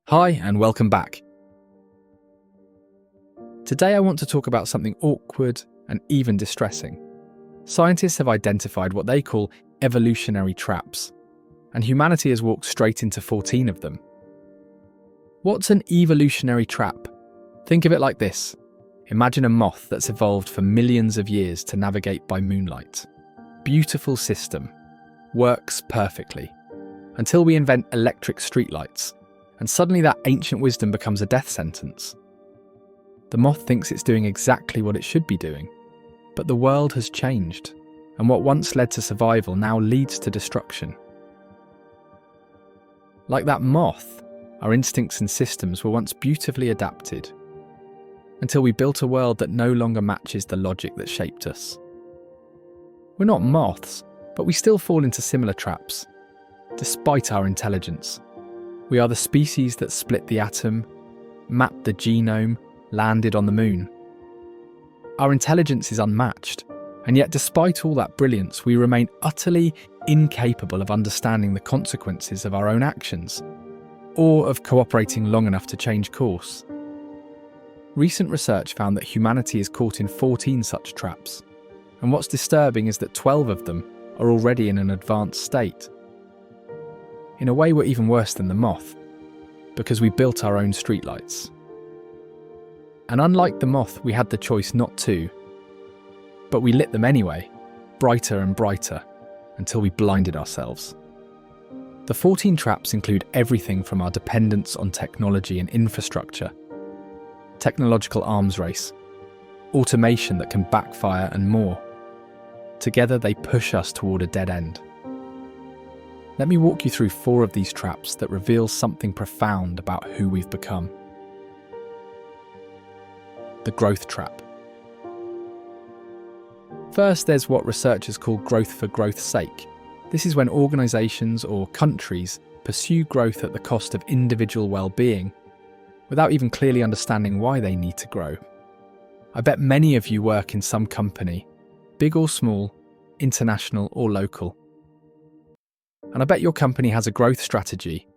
Hi, and welcome back. Today I want to talk about something awkward and even distressing. Scientists have identified what they call evolutionary traps, and humanity has walked straight into 14 of them. What's an evolutionary trap? Think of it like this. Imagine a moth that's evolved for millions of years to navigate by moonlight. Beautiful system. Works perfectly. Until we invent electric streetlights. And suddenly that ancient wisdom becomes a death sentence. The moth thinks it's doing exactly what it should be doing, but the world has changed, and what once led to survival now leads to destruction. Like that moth, our instincts and systems were once beautifully adapted, until we built a world that no longer matches the logic that shaped us. We're not moths, but we still fall into similar traps, despite our intelligence. We are the species that split the atom, mapped the genome, landed on the moon. Our intelligence is unmatched, and yet despite all that brilliance, we remain utterly incapable of understanding the consequences of our own actions, or of cooperating long enough to change course. Recent research found that humanity is caught in 14 such traps, and what's disturbing is that 12 of them are already in an advanced state. In a way, we're even worse than the moth, because we built our own streetlights. And unlike the moth, we had the choice not to, but we lit them anyway, brighter and brighter, until we blinded ourselves. The 14 traps include everything from our dependence on technology and infrastructure, technological arms race, automation that can backfire, and more. Together, they push us toward a dead end. Let me walk you through 4 of these traps that reveal something profound about who we've become. The growth trap. First, there's what researchers call growth for growth's sake. This is when organisations or countries pursue growth at the cost of individual well-being, without even clearly understanding why they need to grow. I bet many of you work in some company, big or small, international or local. And I bet your company has a growth strategy.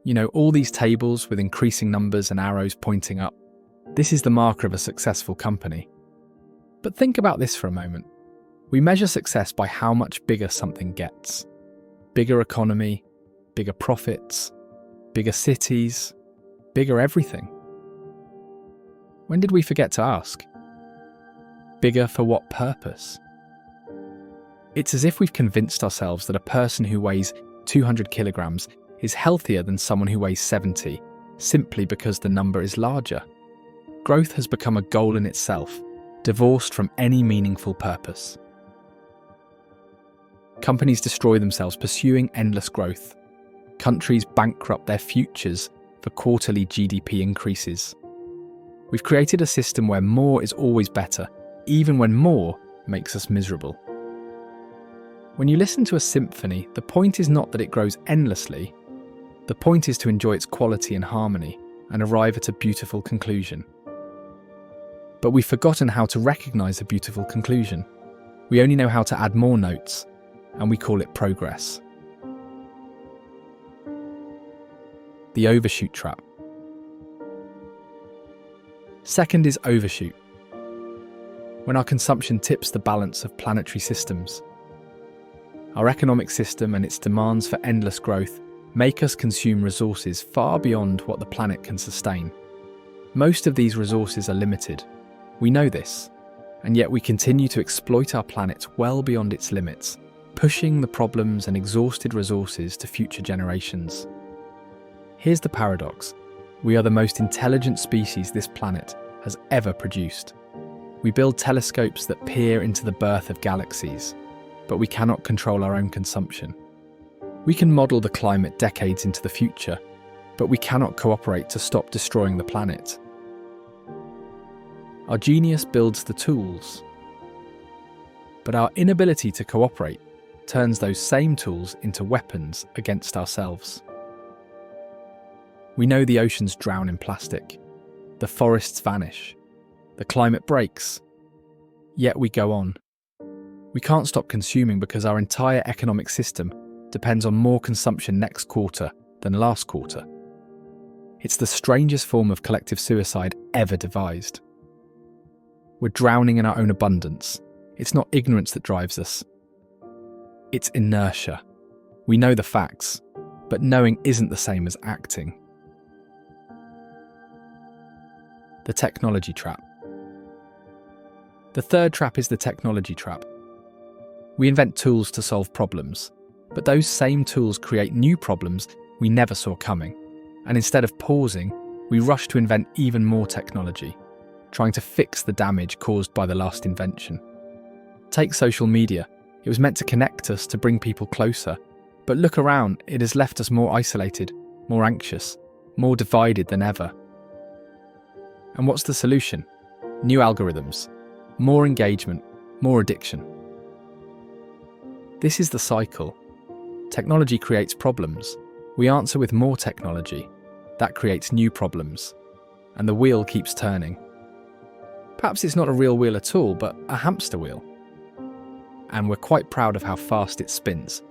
You know, all these tables with increasing numbers and arrows pointing up. This is the marker of a successful company. But think about this for a moment. We measure success by how much bigger something gets. Bigger economy, bigger profits, bigger cities, bigger everything. When did we forget to ask? Bigger for what purpose? It's as if we've convinced ourselves that a person who weighs 200 kilograms is healthier than someone who weighs 70, simply because the number is larger. Growth has become a goal in itself, divorced from any meaningful purpose. Companies destroy themselves pursuing endless growth. Countries bankrupt their futures for quarterly GDP increases. We've created a system where more is always better, even when more makes us miserable. When you listen to a symphony, the point is not that it grows endlessly. The point is to enjoy its quality and harmony and arrive at a beautiful conclusion. But we've forgotten how to recognise a beautiful conclusion. We only know how to add more notes, and we call it progress. The overshoot trap. Second is overshoot. When our consumption tips the balance of planetary systems. Our economic system and its demands for endless growth make us consume resources far beyond what the planet can sustain. Most of these resources are limited. We know this, and yet we continue to exploit our planet well beyond its limits, pushing the problems and exhausted resources to future generations. Here's the paradox. We are the most intelligent species this planet has ever produced. We build telescopes that peer into the birth of galaxies, but we cannot control our own consumption. We can model the climate decades into the future, but we cannot cooperate to stop destroying the planet. Our genius builds the tools, but our inability to cooperate turns those same tools into weapons against ourselves. We know the oceans drown in plastic, the forests vanish, the climate breaks, yet we go on. We can't stop consuming because our entire economic system depends on more consumption next quarter than last quarter. It's the strangest form of collective suicide ever devised. We're drowning in our own abundance. It's not ignorance that drives us. It's inertia. We know the facts, but knowing isn't the same as acting. The technology trap. The third trap is the technology trap. We invent tools to solve problems, but those same tools create new problems we never saw coming. And instead of pausing, we rush to invent even more technology, trying to fix the damage caused by the last invention. Take social media. It was meant to connect us, to bring people closer. But look around, it has left us more isolated, more anxious, more divided than ever. And what's the solution? New algorithms, more engagement, more addiction. This is the cycle. Technology creates problems. We answer with more technology. That creates new problems. And the wheel keeps turning. Perhaps it's not a real wheel at all, but a hamster wheel. And we're quite proud of how fast it spins.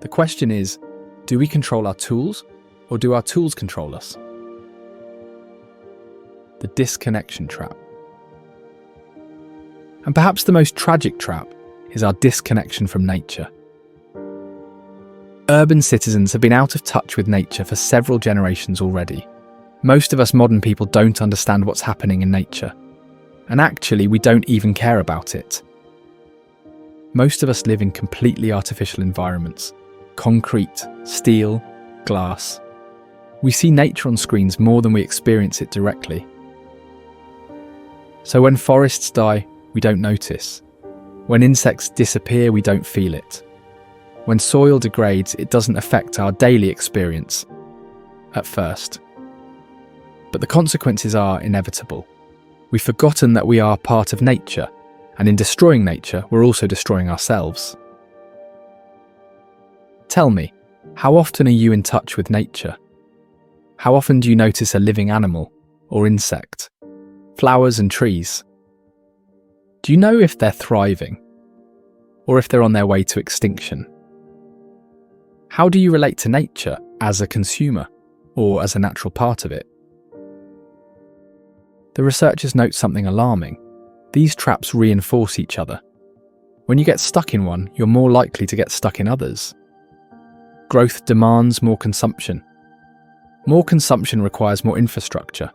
The question is, do we control our tools, or do our tools control us? The disconnection trap. And perhaps the most tragic trap is our disconnection from nature. Urban citizens have been out of touch with nature for several generations already. Most of us modern people don't understand what's happening in nature. And actually, we don't even care about it. Most of us live in completely artificial environments. Concrete, steel, glass. We see nature on screens more than we experience it directly. So when forests die, we don't notice. When insects disappear, we don't feel it. When soil degrades, it doesn't affect our daily experience at first. But the consequences are inevitable. We've forgotten that we are part of nature, and in destroying nature, we're also destroying ourselves. Tell me, how often are you in touch with nature? How often do you notice a living animal or insect, flowers and trees? Do you know if they're thriving, or if they're on their way to extinction? How do you relate to nature as a consumer, or as a natural part of it? The researchers note something alarming. These traps reinforce each other. When you get stuck in one, you're more likely to get stuck in others. Growth demands more consumption. More consumption requires more infrastructure.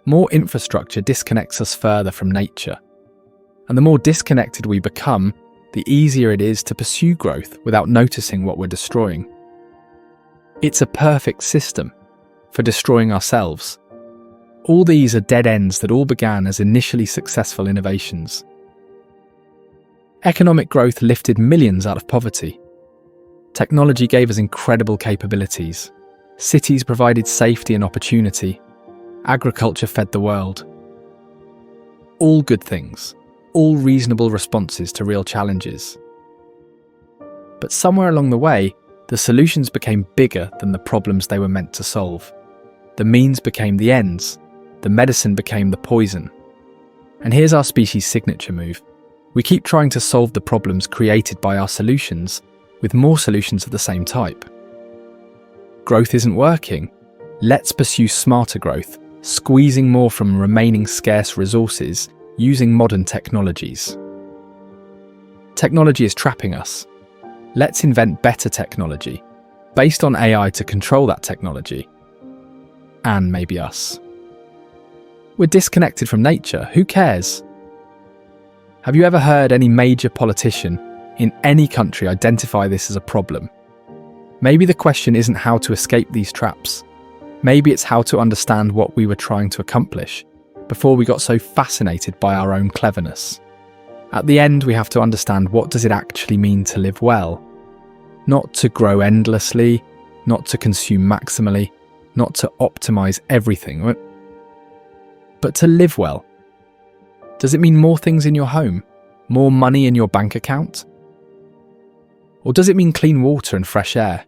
More infrastructure disconnects us further from nature. And the more disconnected we become, the easier it is to pursue growth without noticing what we're destroying. It's a perfect system for destroying ourselves. All these are dead ends that all began as initially successful innovations. Economic growth lifted millions out of poverty. Technology gave us incredible capabilities. Cities provided safety and opportunity. Agriculture fed the world. All good things, all reasonable responses to real challenges. But somewhere along the way, the solutions became bigger than the problems they were meant to solve. The means became the ends. The medicine became the poison. And here's our species' signature move. We keep trying to solve the problems created by our solutions with more solutions of the same type. Growth isn't working. Let's pursue smarter growth, squeezing more from remaining scarce resources using modern technologies. Technology is trapping us. Let's invent better technology, based on AI to control that technology. And maybe us. We're disconnected from nature. Who cares? Have you ever heard any major politician in any country identify this as a problem? Maybe the question isn't how to escape these traps. Maybe it's how to understand what we were trying to accomplish before we got so fascinated by our own cleverness. At the end, we have to understand, what does it actually mean to live well? Not to grow endlessly, not to consume maximally, not to optimize everything, but to live well. Does it mean more things in your home? More money in your bank account? Or does it mean clean water and fresh air?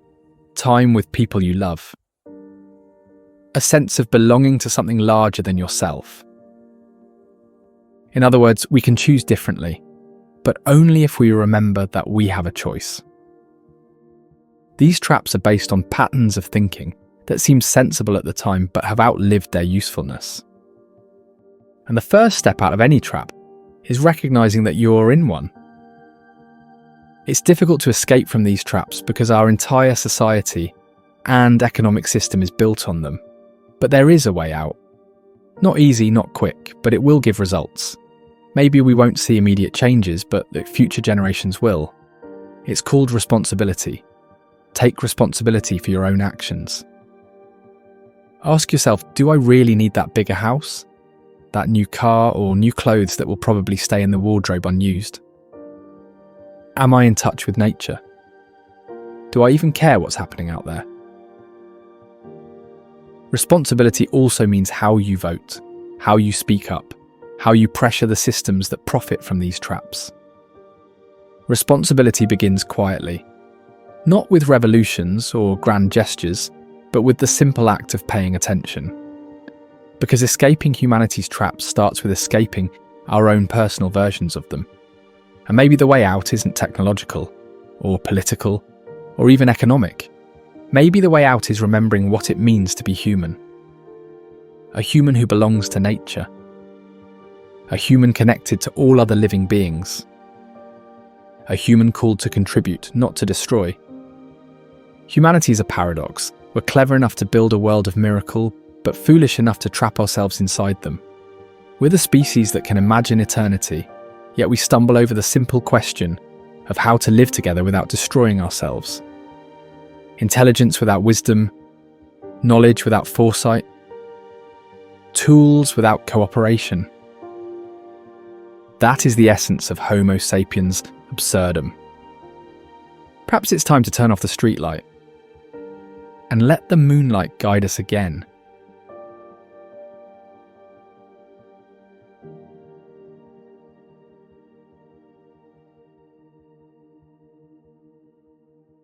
Time with people you love? A sense of belonging to something larger than yourself? In other words, we can choose differently, but only if we remember that we have a choice. These traps are based on patterns of thinking that seem sensible at the time but have outlived their usefulness. And the first step out of any trap is recognizing that you're in one. It's difficult to escape from these traps because our entire society and economic system is built on them. But there is a way out. Not easy, not quick, but it will give results. Maybe we won't see immediate changes, but the future generations will. It's called responsibility. Take responsibility for your own actions. Ask yourself, do I really need that bigger house? That new car or new clothes that will probably stay in the wardrobe unused? Am I in touch with nature? Do I even care what's happening out there? Responsibility also means how you vote, how you speak up, how you pressure the systems that profit from these traps. Responsibility begins quietly, not with revolutions or grand gestures, but with the simple act of paying attention. Because escaping humanity's traps starts with escaping our own personal versions of them. And maybe the way out isn't technological, or political, or even economic. Maybe the way out is remembering what it means to be human. A human who belongs to nature. A human connected to all other living beings. A human called to contribute, not to destroy. Humanity is a paradox. We're clever enough to build a world of miracle, but foolish enough to trap ourselves inside them. We're the species that can imagine eternity, yet we stumble over the simple question of how to live together without destroying ourselves. Intelligence without wisdom, knowledge without foresight, tools without cooperation. That is the essence of Homo sapiens absurdum. Perhaps it's time to turn off the streetlight and let the moonlight guide us again